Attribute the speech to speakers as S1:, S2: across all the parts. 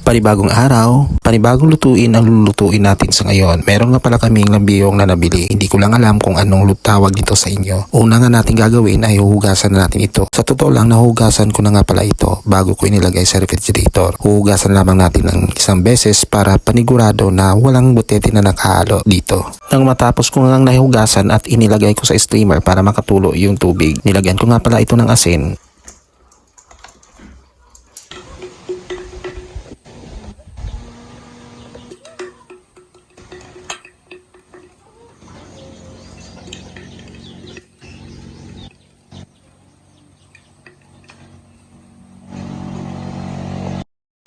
S1: Panibagong araw, panibagong lutuin ang lulutuin natin sa ngayon. Meron nga pala kaming lambiyong na nabili. Hindi ko lang alam kung anong tawag dito sa inyo. Una nga natin gagawin ay huhugasan na natin ito. Sa totoo lang, nahugasan ko na nga pala ito bago ko inilagay sa refrigerator. Huhugasan lamang natin ng isang beses para panigurado na walang butete na nakahalo dito. Nang matapos ko nga nahugasan at inilagay ko sa steamer para makatulo yung tubig, nilagyan ko nga pala ito ng asin.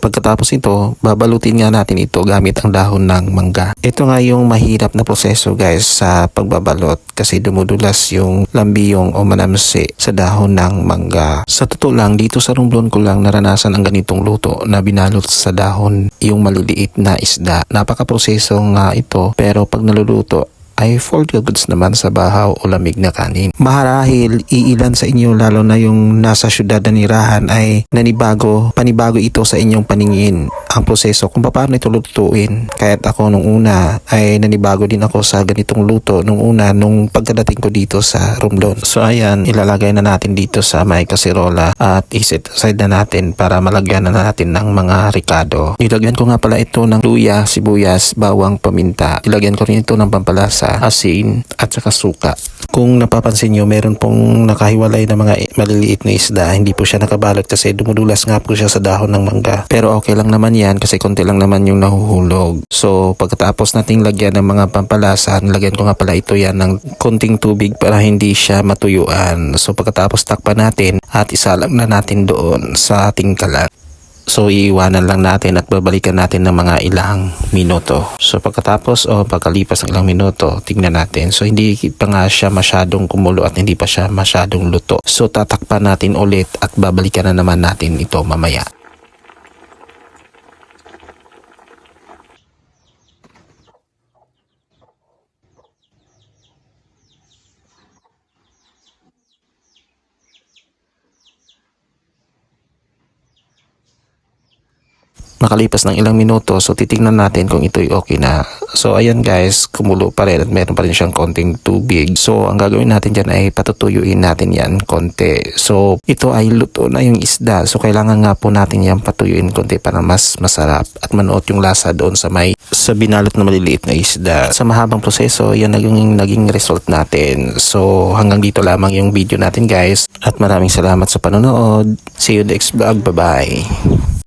S1: Pagkatapos ito, babalutin nga natin ito gamit ang dahon ng mangga. Ito nga yung mahirap na proseso guys sa pagbabalot kasi dumudulas yung lambiyong o manamsi sa dahon ng mangga. Sa totoo lang, dito sa Romblon ko lang naranasan ang ganitong luto na binalot sa dahon yung maliliit na isda. Napaka-proseso nga ito pero pag naluluto ay for the goods naman sa bahaw o lamig na kanin. Marahil iilan sa inyo lalo na yung nasa syudad na nirahan ay panibago ito sa inyong paningin ang proseso kung paano ito lutuin. Kaya't ako nung una ay nanibago din ako sa ganitong luto nung pagkadating ko dito sa Romblon. So ayan, ilalagay na natin dito sa may kasirola at iset aside na natin para malagyan na natin ng mga ricado. Nilagyan ko nga pala ito ng luya, sibuyas, bawang, paminta. Ilagyan ko rin ito ng pampalasa, asin at saka suka. Kung napapansin nyo, meron pong nakahiwalay na mga maliliit na isda. Hindi po siya nakabalot kasi dumudulas nga po siya sa dahon ng mangga. Pero okay lang naman yan kasi konti lang naman yung nahuhulog. So pagkatapos nating lagyan ng mga pampalasa, lagyan ko nga pala ito yan ng konting tubig para hindi siya matuyuan. So pagkatapos takpan natin at isalang na natin doon sa ating kalan. So iiwanan lang natin at babalikan natin ng mga ilang minuto. So pagkatapos o pagkalipas ng ilang minuto, tignan natin. So hindi pa nga siya masyadong kumulo at hindi pa siya masyadong luto. So tatakpan natin ulit at babalikan na naman natin ito mamaya. Makalipas ng ilang minuto, so titingnan natin kung ito'y okay na. So ayan guys, kumulo pa rin at meron pa rin siyang konting tubig. So ang gagawin natin dyan ay patutuyuin natin yan konti. So ito ay luto na yung isda. So kailangan nga po natin yan patuyuin konti para mas masarap at manuot yung lasa doon sa binalot na maliliit na isda. Sa mahabang proseso, yan naging result natin. So hanggang dito lamang yung video natin guys. At maraming salamat sa panonood. See you next vlog. Bye bye.